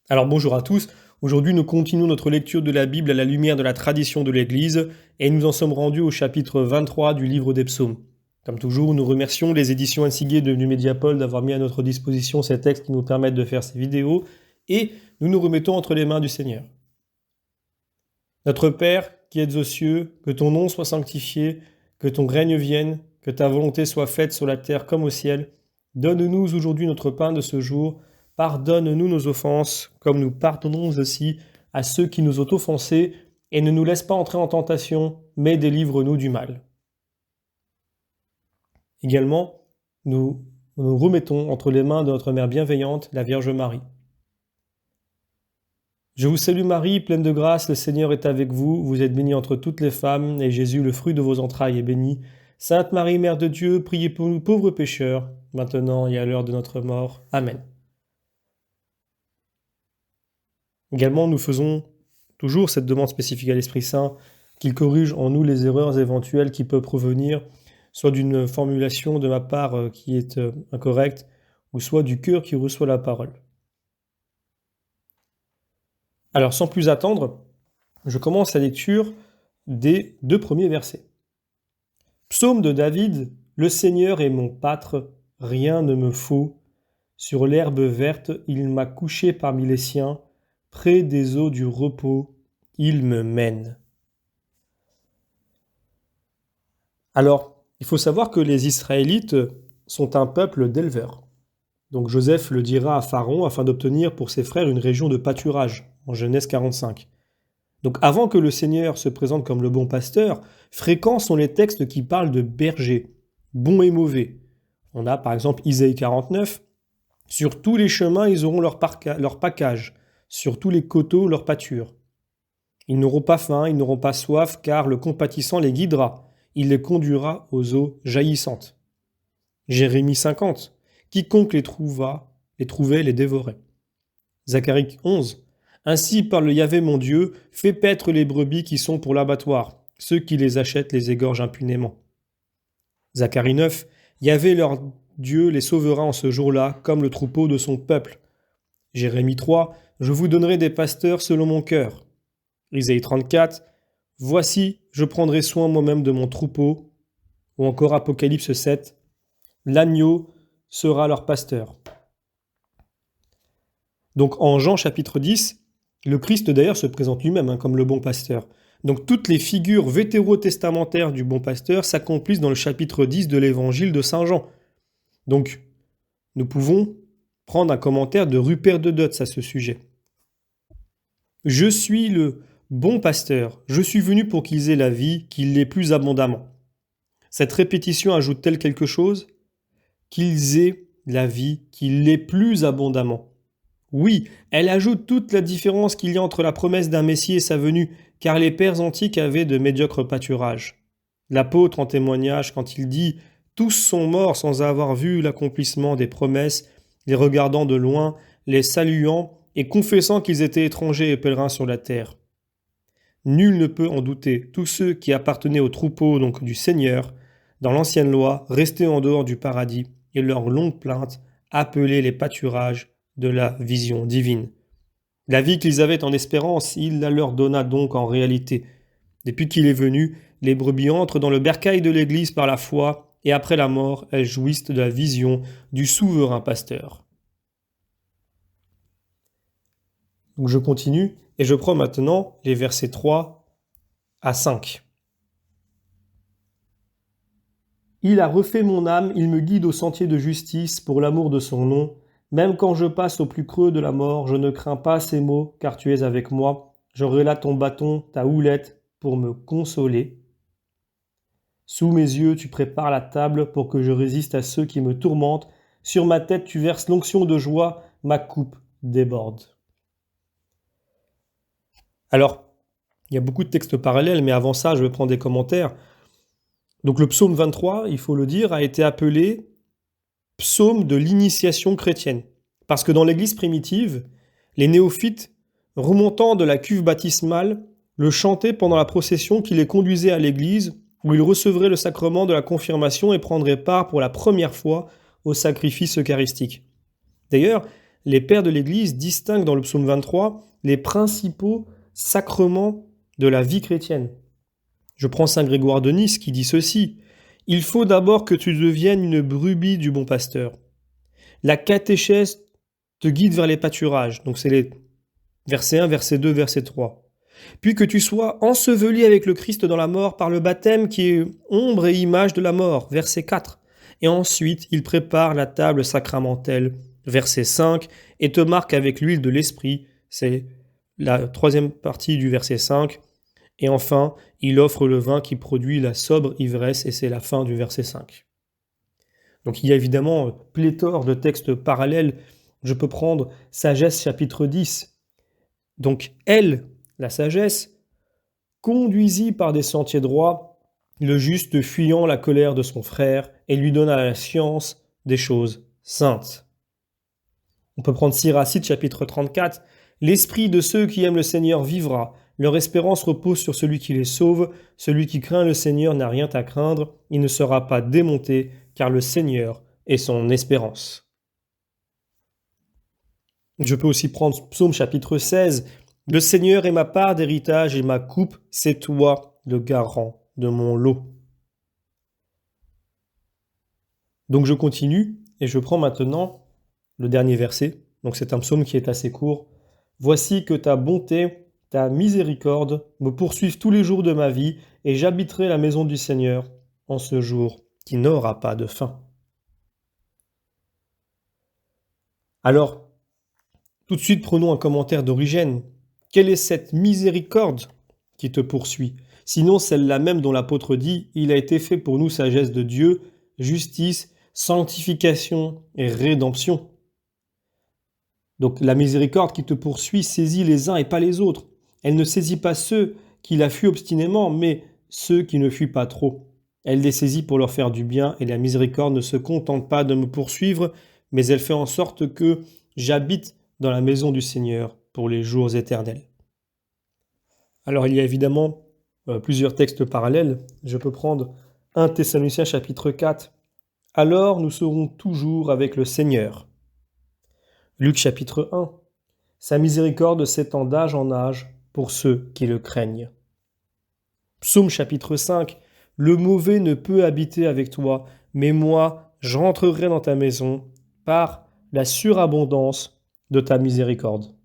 Alors bonjour à tous, aujourd'hui nous continuons notre lecture de la Bible à la lumière de la tradition de l'Église et nous en sommes rendus au chapitre 23 du livre des psaumes. Comme toujours, nous remercions les éditions Insigé de Mediapol d'avoir mis à notre disposition ces textes qui nous permettent de faire ces vidéos et nous nous remettons entre les mains du Seigneur. Notre Père qui êtes aux cieux, que ton nom soit sanctifié, que ton règne vienne, que ta volonté soit faite sur la terre comme au ciel. Donne-nous aujourd'hui notre pain de ce jour. Pardonne-nous nos offenses, comme nous pardonnons aussi à ceux qui nous ont offensés, et ne nous laisse pas entrer en tentation, mais délivre-nous du mal. Également, nous nous remettons entre les mains de notre Mère bienveillante, la Vierge Marie. Je vous salue Marie, pleine de grâce, le Seigneur est avec vous. Vous êtes bénie entre toutes les femmes, et Jésus, le fruit de vos entrailles, est béni. Sainte Marie, Mère de Dieu, priez pour nous pauvres pécheurs, maintenant et à l'heure de notre mort. Amen. Également, nous faisons toujours cette demande spécifique à l'Esprit Saint, qu'il corrige en nous les erreurs éventuelles qui peuvent provenir, soit d'une formulation de ma part qui est incorrecte, ou soit du cœur qui reçoit la parole. Alors, sans plus attendre, je commence la lecture des 2 premiers versets. Psaume de David, le Seigneur est mon pâtre, rien ne me faut. Sur l'herbe verte, il m'a couché parmi les siens, près des eaux du repos, il me mène. Alors, il faut savoir que les Israélites sont un peuple d'éleveurs. Donc Joseph le dira à Pharaon afin d'obtenir pour ses frères une région de pâturage, en Genèse 45. Donc avant que le Seigneur se présente comme le bon pasteur, fréquents sont les textes qui parlent de berger, bon et mauvais. On a par exemple Isaïe 49, « Sur tous les chemins ils auront leur pacage, sur tous les coteaux leur pâture. Ils n'auront pas faim, ils n'auront pas soif, car le compatissant les guidera, il les conduira aux eaux jaillissantes. » Jérémie 50, « Quiconque les trouvait, les dévorait. » Zacharie 11, « Ainsi parle Yahvé mon Dieu, fais paître les brebis qui sont pour l'abattoir, ceux qui les achètent les égorgent impunément. » Zacharie 9, « Yahvé leur Dieu les sauvera en ce jour-là, comme le troupeau de son peuple. » Jérémie 3, « Je vous donnerai des pasteurs selon mon cœur. » Isaïe 34, « Voici, je prendrai soin moi-même de mon troupeau. » Ou encore Apocalypse 7, « L'agneau sera leur pasteur. » Donc en Jean chapitre 10, le Christ d'ailleurs se présente lui-même comme le bon pasteur. Donc toutes les figures vétérotestamentaires du bon pasteur s'accomplissent dans le chapitre 10 de l'évangile de Saint Jean. Donc nous pouvons prendre un commentaire de Rupert de Dutz à ce sujet. « Je suis le bon pasteur, je suis venu pour qu'ils aient la vie, qu'ils l'aient plus abondamment. » Cette répétition ajoute-t-elle quelque chose ? Qu'ils aient la vie, qu'ils l'aient plus abondamment. Oui, elle ajoute toute la différence qu'il y a entre la promesse d'un Messie et sa venue, car les pères antiques avaient de médiocres pâturages. L'apôtre en témoignage quand il dit « Tous sont morts sans avoir vu l'accomplissement des promesses, les regardant de loin, les saluant et confessant qu'ils étaient étrangers et pèlerins sur la terre. » Nul ne peut en douter, tous ceux qui appartenaient au troupeau donc du Seigneur, dans l'ancienne loi, restaient en dehors du paradis, et leurs longues plaintes appelaient les pâturages de la vision divine. La vie qu'ils avaient en espérance, il la leur donna donc en réalité. Depuis qu'il est venu, les brebis entrent dans le bercail de l'Église par la foi, et après la mort, elles jouissent de la vision du souverain pasteur. Donc je continue, et je prends maintenant les versets 3 à 5. Il a refait mon âme, il me guide au sentier de justice pour l'amour de son nom. Même quand je passe au plus creux de la mort, je ne crains pas ces maux, car tu es avec moi. J'aurai là ton bâton, ta houlette, pour me consoler. Sous mes yeux, tu prépares la table pour que je résiste à ceux qui me tourmentent. Sur ma tête, tu verses l'onction de joie, ma coupe déborde. Alors, il y a beaucoup de textes parallèles, mais avant ça, je vais prendre des commentaires. Donc le psaume 23, il faut le dire, a été appelé psaume de l'initiation chrétienne. Parce que dans l'église primitive, les néophytes, remontant de la cuve baptismale, le chantaient pendant la procession qui les conduisait à l'église, où ils recevraient le sacrement de la confirmation et prendraient part pour la première fois au sacrifice eucharistique. D'ailleurs, les pères de l'Église distinguent dans le psaume 23 les principaux sacrements de la vie chrétienne. Je prends saint Grégoire de Nice qui dit ceci: « Il faut d'abord que tu deviennes une brebis du bon pasteur. La catéchèse te guide vers les pâturages. » Donc c'est les versets 1, verset 2, verset 3. Puis que tu sois enseveli avec le Christ dans la mort par le baptême qui est ombre et image de la mort, verset 4. Et ensuite, il prépare la table sacramentelle, verset 5, et te marque avec l'huile de l'esprit, c'est la troisième partie du verset 5. Et enfin, il offre le vin qui produit la sobre ivresse, et c'est la fin du verset 5. Donc il y a évidemment pléthore de textes parallèles. Je peux prendre Sagesse chapitre 10. Donc elle, la sagesse, conduisit par des sentiers droits le juste fuyant la colère de son frère et lui donna la science des choses saintes. On peut prendre Siracide chapitre 34. L'esprit de ceux qui aiment le Seigneur vivra. Leur espérance repose sur celui qui les sauve. Celui qui craint le Seigneur n'a rien à craindre. Il ne sera pas démonté, car le Seigneur est son espérance. Je peux aussi prendre Psaume chapitre 16. Le Seigneur est ma part d'héritage et ma coupe, c'est toi le garant de mon lot. Donc je continue et je prends maintenant le dernier verset. Donc c'est un psaume qui est assez court. Voici que ta bonté, ta miséricorde me poursuivent tous les jours de ma vie et j'habiterai la maison du Seigneur en ce jour qui n'aura pas de fin. Alors, tout de suite prenons un commentaire d'Origène. Quelle est cette miséricorde qui te poursuit? Sinon celle-là même dont l'apôtre dit « Il a été fait pour nous sagesse de Dieu, justice, sanctification et rédemption. » Donc la miséricorde qui te poursuit saisit les uns et pas les autres. Elle ne saisit pas ceux qui la fuient obstinément, mais ceux qui ne fuient pas trop. Elle les saisit pour leur faire du bien, et la miséricorde ne se contente pas de me poursuivre, mais elle fait en sorte que j'habite dans la maison du Seigneur pour les jours éternels. Alors il y a évidemment plusieurs textes parallèles. Je peux prendre 1 Thessaloniciens chapitre 4. « Alors nous serons toujours avec le Seigneur. » Luc chapitre 1. « Sa miséricorde s'étend d'âge en âge pour ceux qui le craignent. » Psaume chapitre 5. « Le mauvais ne peut habiter avec toi, mais moi j'entrerai dans ta maison par la surabondance de ta miséricorde. »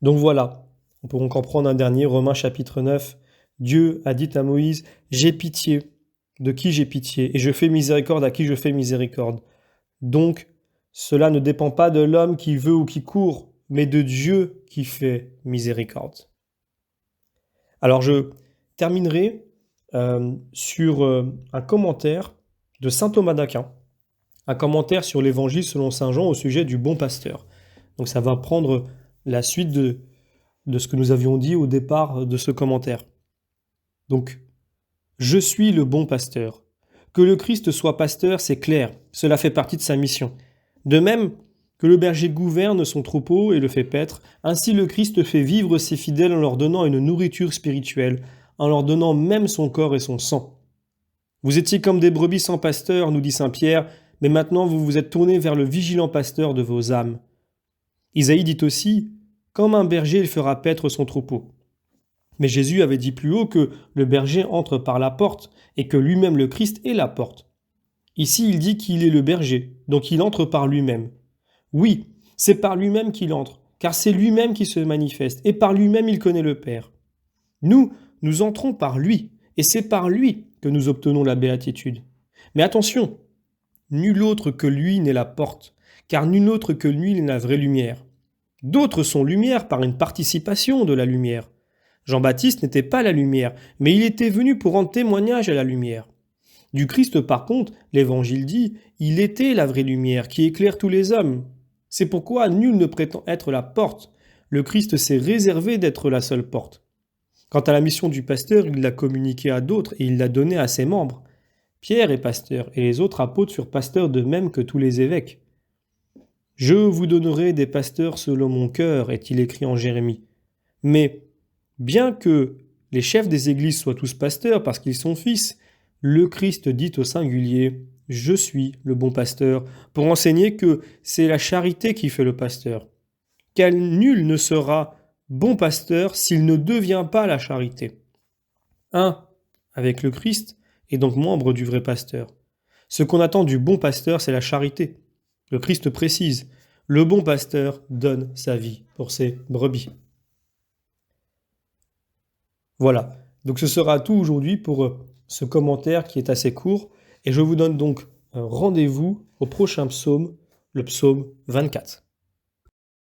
Donc voilà, on peut encore prendre un dernier, Romains chapitre 9. Dieu a dit à Moïse, « J'ai pitié de qui j'ai pitié, et je fais miséricorde à qui je fais miséricorde. » Donc, cela ne dépend pas de l'homme qui veut ou qui court, mais de Dieu qui fait miséricorde. Alors je terminerai sur un commentaire de saint Thomas d'Aquin, un commentaire sur l'évangile selon saint Jean au sujet du bon pasteur. Donc ça va prendre la suite de ce que nous avions dit au départ de ce commentaire. Donc, je suis le bon pasteur. Que le Christ soit pasteur, c'est clair, cela fait partie de sa mission. De même que le berger gouverne son troupeau et le fait paître, ainsi le Christ fait vivre ses fidèles en leur donnant une nourriture spirituelle, en leur donnant même son corps et son sang. Vous étiez comme des brebis sans pasteur, nous dit saint Pierre, mais maintenant vous vous êtes tournés vers le vigilant pasteur de vos âmes. Isaïe dit aussi, comme un berger il fera paître son troupeau. Mais Jésus avait dit plus haut que le berger entre par la porte et que lui-même le Christ est la porte. Ici il dit qu'il est le berger, donc il entre par lui-même. Oui, c'est par lui-même qu'il entre, car c'est lui-même qui se manifeste, et par lui-même il connaît le Père. Nous entrons par lui, et c'est par lui que nous obtenons la béatitude. Mais attention, nul autre que lui n'est la porte, car nul autre que lui n'est la vraie lumière. D'autres sont lumière par une participation de la lumière. Jean-Baptiste n'était pas la lumière, mais il était venu pour rendre témoignage à la lumière. Du Christ, par contre, l'Évangile dit, il était la vraie lumière qui éclaire tous les hommes. C'est pourquoi nul ne prétend être la porte. Le Christ s'est réservé d'être la seule porte. Quant à la mission du pasteur, il l'a communiquée à d'autres et il l'a donnée à ses membres. Pierre est pasteur et les autres apôtres furent pasteurs de même que tous les évêques. « Je vous donnerai des pasteurs selon mon cœur » est-il écrit en Jérémie. Mais, bien que les chefs des églises soient tous pasteurs parce qu'ils sont fils, le Christ dit au singulier « je suis le bon pasteur, pour enseigner que c'est la charité qui fait le pasteur, car nul ne sera bon pasteur s'il ne devient pas la charité. Un avec le Christ est donc membre du vrai pasteur. Ce qu'on attend du bon pasteur, c'est la charité. Le Christ précise, le bon pasteur donne sa vie pour ses brebis. Voilà, donc ce sera tout aujourd'hui pour ce commentaire qui est assez court, et je vous donne donc rendez-vous au prochain psaume, le psaume 24.